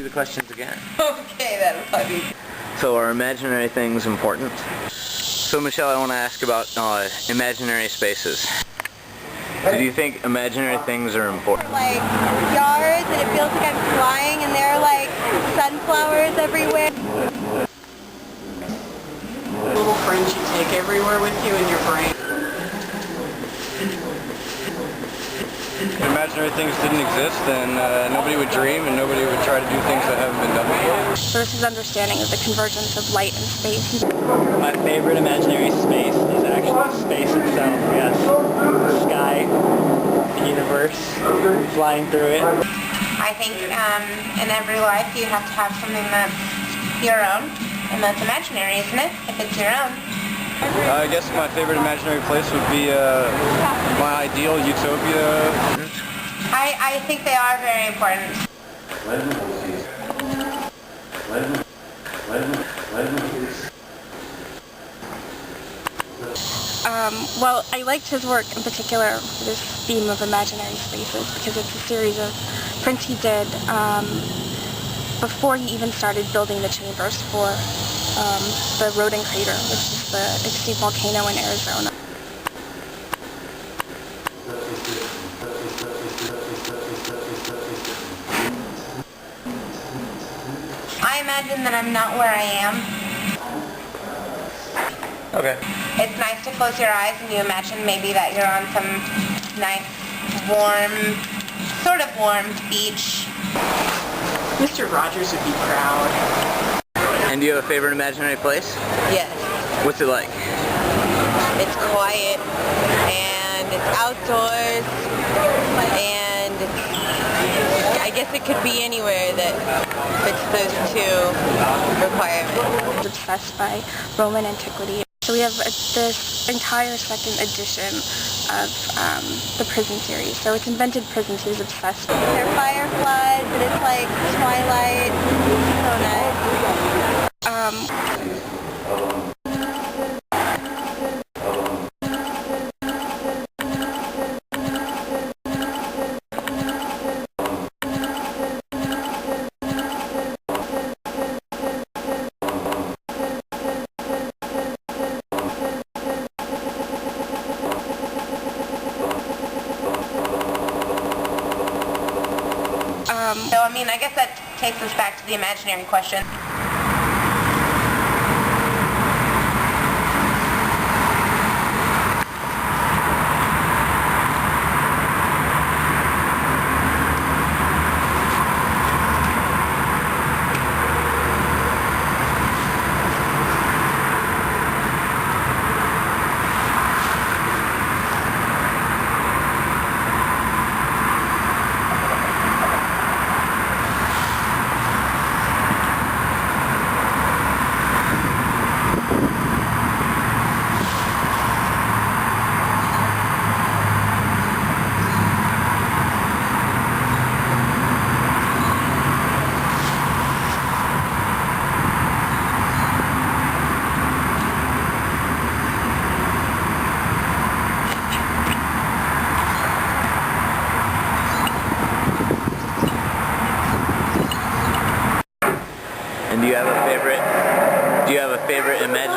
the questions again. Okay, that's funny. So are imaginary things important? So Michelle, I want to ask about imaginary spaces. Do you think imaginary things are important? Like yards, and it feels like I'm flying, and there are like sunflowers everywhere. Little friends you take everywhere with you in your brain. If imaginary things didn't exist, then nobody would dream and nobody would try to do things that haven't been done before. Versus understanding of the convergence of light and space. My favorite imaginary space is actually space itself. Yes, the sky, the universe, flying through it. I think in every life you have to have something that's your own, and that's imaginary, isn't it? If it's your own. I guess my favorite imaginary place would be my ideal utopia. I think they are very important. Well, I liked his work in particular, this theme of imaginary spaces, because it's a series of prints he did before he even started building the chambers for the Rodin crater, which is the extinct volcano in Arizona. I imagine that I'm not where I am. Okay. It's nice to close your eyes and you imagine maybe that you're on some nice, warm, sort of warm beach. Mr. Rogers would be proud. And do you have a favorite imaginary place? Yes. What's it like? It's quiet, and it's outdoors, and I guess it could be anywhere that fits those two requirements. Obsessed by Roman antiquity. So we have this entire second edition of the prison series. So it's invented prisons. He's obsessed. They're fireflies, and it's like twilight. So nice. So, I mean, I guess that takes us back to the imaginary question. And do you have a favorite imaginary